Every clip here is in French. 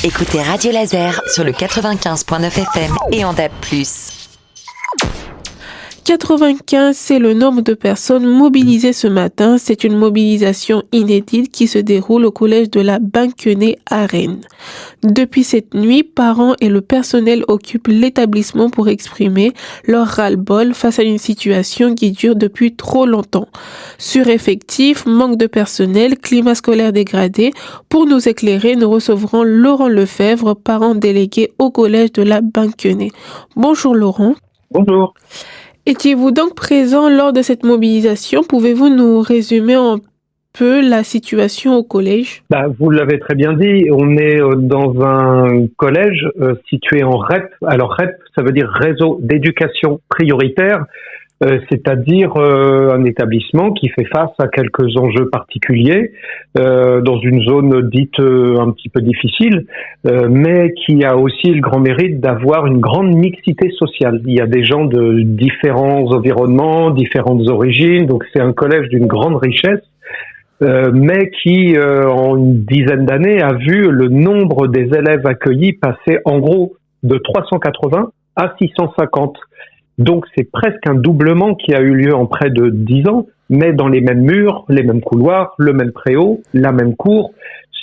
Écoutez Radio Laser sur le 95.9 FM et en DAB+. 95, c'est le nombre de personnes mobilisées ce matin. C'est une mobilisation inédite qui se déroule au collège de la Banquenée à Rennes. Depuis cette nuit, parents et le personnel occupent l'établissement pour exprimer leur ras-le-bol face à une situation qui dure depuis trop longtemps. Sureffectif, manque de personnel, climat scolaire dégradé. Pour nous éclairer, nous recevrons Laurent Lefebvre, parent délégué au collège de la Banquenée. Bonjour Laurent. Bonjour. Étiez-vous donc présent lors de cette mobilisation? Pouvez-vous nous résumer un peu la situation au collège? Vous l'avez très bien dit, on est dans un collège situé en REP. Alors REP, ça veut dire Réseau d'éducation prioritaire, c'est-à-dire un établissement qui fait face à quelques enjeux particuliers dans une zone dite un petit peu difficile, mais qui a aussi le grand mérite d'avoir une grande mixité sociale. Il y a des gens de différents environnements, différentes origines, donc c'est un collège d'une grande richesse, mais qui, en une dizaine d'années, a vu le nombre des élèves accueillis passer en gros de 380 à 650. Donc c'est presque un doublement qui a eu lieu en près de 10 ans, mais dans les mêmes murs, les mêmes couloirs, le même préau, la même cour,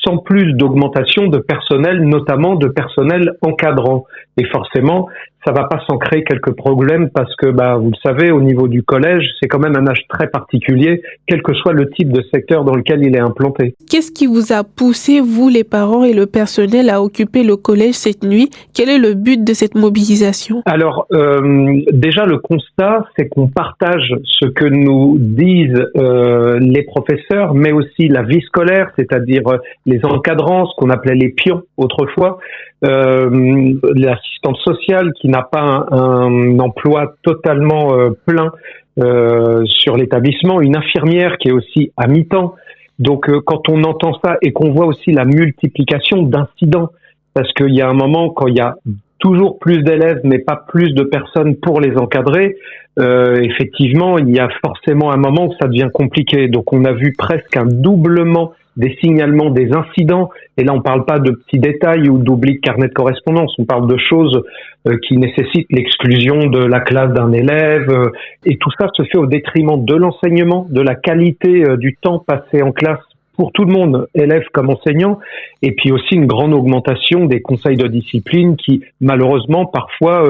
sans plus d'augmentation de personnel, notamment de personnel encadrant. Et forcément, ça va pas sans créer quelques problèmes parce que, vous le savez, au niveau du collège, c'est quand même un âge très particulier, quel que soit le type de secteur dans lequel il est implanté. Qu'est-ce qui vous a poussé, vous les parents et le personnel, à occuper le collège cette nuit? Quel est le but de cette mobilisation? Alors, déjà le constat, c'est qu'on partage ce que nous disent les professeurs, mais aussi la vie scolaire, c'est-à-dire les encadrants, ce qu'on appelait les pions autrefois, l'assistante sociale qui n'a pas un emploi totalement plein sur l'établissement, une infirmière qui est aussi à mi-temps. Donc quand on entend ça et qu'on voit aussi la multiplication d'incidents, parce qu'il y a un moment quand il y a toujours plus d'élèves mais pas plus de personnes pour les encadrer, effectivement il y a forcément un moment où ça devient compliqué. Donc on a vu presque un doublement des signalements, des incidents, et là on parle pas de petits détails ou d'oubli de carnet de correspondance, on parle de choses qui nécessitent l'exclusion de la classe d'un élève, et tout ça se fait au détriment de l'enseignement, de la qualité du temps passé en classe pour tout le monde, élèves comme enseignants, et puis aussi une grande augmentation des conseils de discipline qui, malheureusement, parfois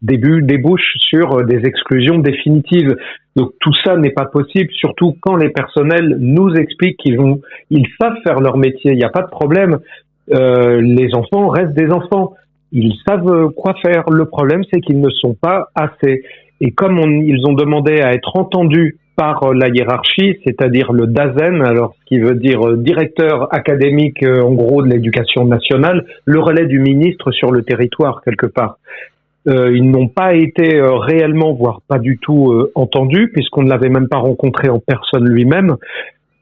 débouchent sur des exclusions définitives. Donc tout ça n'est pas possible, surtout quand les personnels nous expliquent qu'ils savent faire leur métier, il n'y a pas de problème. Les enfants restent des enfants, ils savent quoi faire. Le problème, c'est qu'ils ne sont pas assez. Et comme ils ont demandé à être entendus par la hiérarchie, c'est-à-dire le DAZEN, alors ce qui veut dire directeur académique en gros de l'éducation nationale, le relais du ministre sur le territoire quelque part. Ils n'ont pas été réellement, voire pas du tout entendus, puisqu'on ne l'avait même pas rencontré en personne lui-même.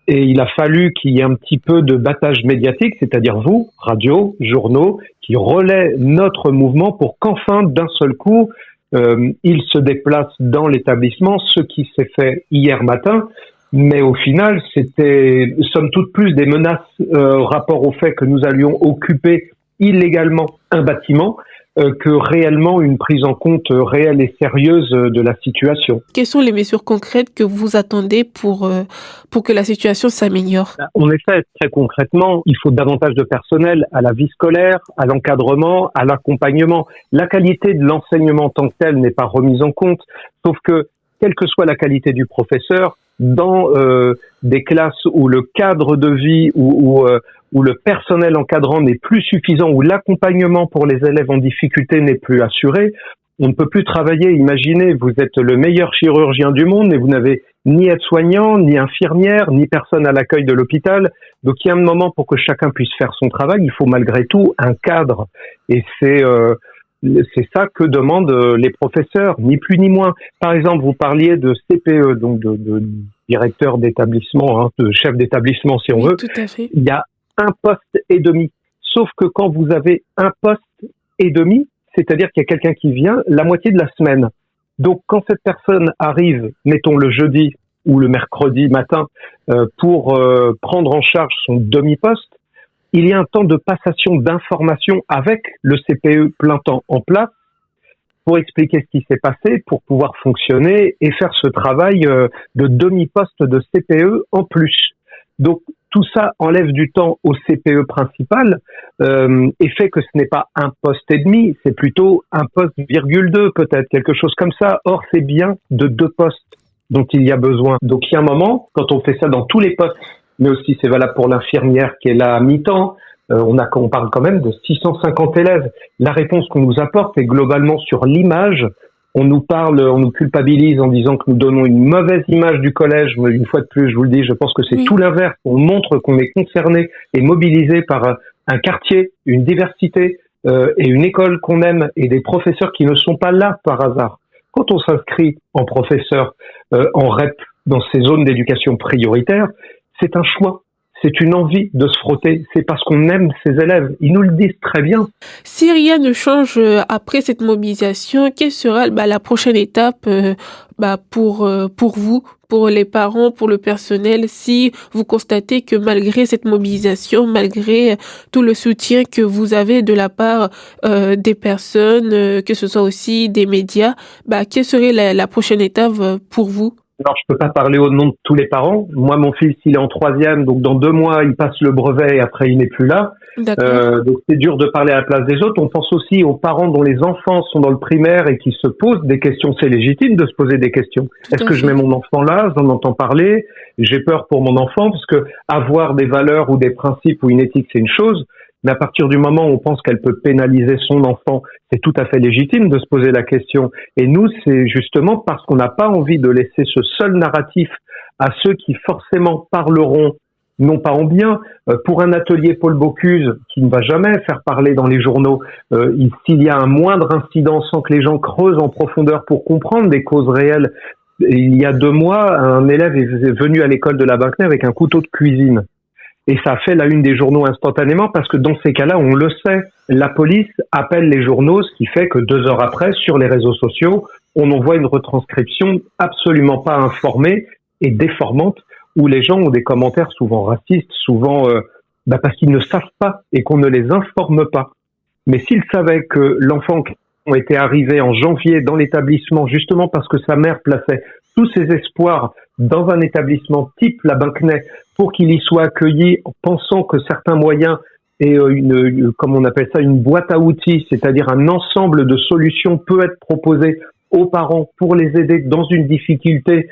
Et il a fallu qu'il y ait un petit peu de battage médiatique, c'est-à-dire vous, radio, journaux, qui relaient notre mouvement pour qu'enfin, d'un seul coup, il se déplace dans l'établissement, ce qui s'est fait hier matin, mais au final, c'était somme toute plus des menaces rapport au fait que nous allions occuper illégalement un bâtiment que réellement une prise en compte réelle et sérieuse de la situation. Quelles sont les mesures concrètes que vous attendez pour que la situation s'améliore? En effet, très concrètement, il faut davantage de personnel à la vie scolaire, à l'encadrement, à l'accompagnement. La qualité de l'enseignement en tant que tel n'est pas remise en compte, sauf que, quelle que soit la qualité du professeur, dans des classes où le cadre de vie où le personnel encadrant n'est plus suffisant, où l'accompagnement pour les élèves en difficulté n'est plus assuré, on ne peut plus travailler. Imaginez, vous êtes le meilleur chirurgien du monde, mais vous n'avez ni aide-soignant, ni infirmière, ni personne à l'accueil de l'hôpital. Donc il y a un moment pour que chacun puisse faire son travail, il faut malgré tout un cadre. Et c'est ça que demandent les professeurs, ni plus ni moins. Par exemple, vous parliez de CPE, donc de directeur d'établissement, de chef d'établissement si on veut. Tout à fait. Il y a un poste et demi. Sauf que quand vous avez un poste et demi, c'est-à-dire qu'il y a quelqu'un qui vient la moitié de la semaine. Donc quand cette personne arrive, mettons le jeudi ou le mercredi matin, pour prendre en charge son demi-poste, il y a un temps de passation d'informations avec le CPE plein temps en place pour expliquer ce qui s'est passé, pour pouvoir fonctionner et faire ce travail de demi-poste de CPE en plus. Donc, tout ça enlève du temps au CPE principal et fait que ce n'est pas un poste et demi, c'est plutôt un poste virgule 2 peut-être, quelque chose comme ça. Or, c'est bien de 2 postes dont il y a besoin. Donc, il y a un moment, quand on fait ça dans tous les postes, mais aussi c'est valable pour l'infirmière qui est là à mi-temps, on parle quand même de 650 élèves. La réponse qu'on nous apporte est globalement sur l'image. On nous culpabilise en disant que nous donnons une mauvaise image du collège. Mais une fois de plus, je vous le dis, je pense que c'est tout l'inverse. On montre qu'on est concerné et mobilisé par un quartier, une diversité et une école qu'on aime et des professeurs qui ne sont pas là par hasard. Quand on s'inscrit en professeur en REP dans ces zones d'éducation prioritaire, c'est un choix. C'est une envie de se frotter. C'est parce qu'on aime ces élèves. Ils nous le disent très bien. Si rien ne change après cette mobilisation, quelle sera la prochaine étape pour vous, pour les parents, pour le personnel, si vous constatez que malgré cette mobilisation, malgré tout le soutien que vous avez de la part des personnes, que ce soit aussi des médias, quelle serait la prochaine étape pour vous? Alors, je peux pas parler au nom de tous les parents. Moi, mon fils, il est en 3e, donc dans 2 mois, il passe le brevet et après, il n'est plus là. Donc, c'est dur de parler à la place des autres. On pense aussi aux parents dont les enfants sont dans le primaire et qui se posent des questions. C'est légitime de se poser des questions. Est-ce que je mets mon enfant là? J'en entends parler. J'ai peur pour mon enfant parce que avoir des valeurs ou des principes ou une éthique, c'est une chose. Mais à partir du moment où on pense qu'elle peut pénaliser son enfant, c'est tout à fait légitime de se poser la question. Et nous, c'est justement parce qu'on n'a pas envie de laisser ce seul narratif à ceux qui forcément parleront, non pas en bien. Pour un atelier Paul Bocuse, qui ne va jamais faire parler dans les journaux, s'il y a un moindre incident sans que les gens creusent en profondeur pour comprendre des causes réelles. Il y a 2 mois, un élève est venu à l'école de la Bacnay avec un couteau de cuisine. Et ça a fait la une des journaux instantanément parce que dans ces cas-là, on le sait, la police appelle les journaux, ce qui fait que 2 heures après, sur les réseaux sociaux, on envoie une retranscription absolument pas informée et déformante où les gens ont des commentaires souvent racistes, souvent parce qu'ils ne savent pas et qu'on ne les informe pas. Mais s'ils savaient que l'enfant était arrivé en janvier dans l'établissement justement parce que sa mère plaçait tous ses espoirs dans un établissement type la Bacnay pour qu'il y soit accueilli en pensant que certains moyens et comme on appelle ça, une boîte à outils, c'est-à-dire un ensemble de solutions peut être proposé aux parents pour les aider dans une difficulté,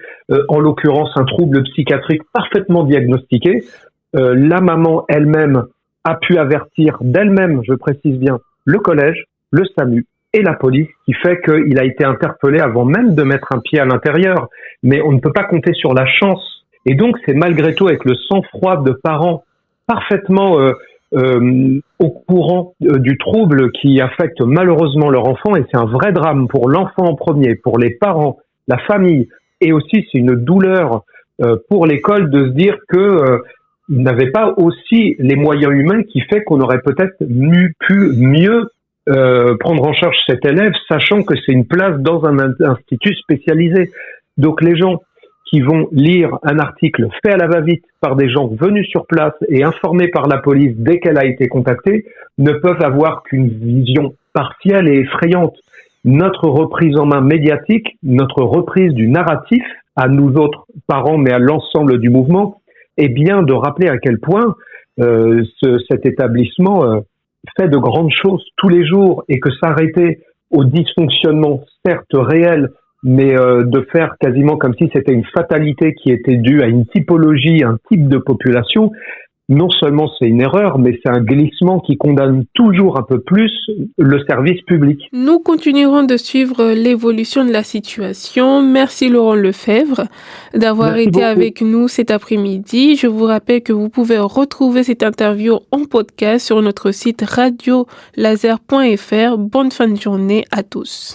en l'occurrence un trouble psychiatrique parfaitement diagnostiqué. La maman elle-même a pu avertir d'elle-même, je précise bien, le collège, le SAMU et la police, qui fait qu'il a été interpellé avant même de mettre un pied à l'intérieur. Mais on ne peut pas compter sur la chance. Et donc, c'est malgré tout avec le sang-froid de parents parfaitement au courant du trouble qui affecte malheureusement leur enfant. Et c'est un vrai drame pour l'enfant en premier, pour les parents, la famille. Et aussi, c'est une douleur pour l'école de se dire que ils n'avaient pas aussi les moyens humains qui fait qu'on aurait peut-être pu mieux prendre en charge cet élève, sachant que c'est une place dans un institut spécialisé. Donc les gens qui vont lire un article fait à la va-vite par des gens venus sur place et informés par la police dès qu'elle a été contactée, ne peuvent avoir qu'une vision partielle et effrayante. Notre reprise en main médiatique, notre reprise du narratif, à nous autres parents, mais à l'ensemble du mouvement, est bien de rappeler à quel point cet établissement fait de grandes choses tous les jours et que s'arrêter au dysfonctionnement, certes réel, mais de faire quasiment comme si c'était une fatalité qui était due à une typologie, un type de population, non seulement c'est une erreur, mais c'est un glissement qui condamne toujours un peu plus le service public. Nous continuerons de suivre l'évolution de la situation. Merci Laurent Lefebvre d'avoir été avec nous cet après-midi. Je vous rappelle que vous pouvez retrouver cette interview en podcast sur notre site radiolaser.fr. Bonne fin de journée à tous.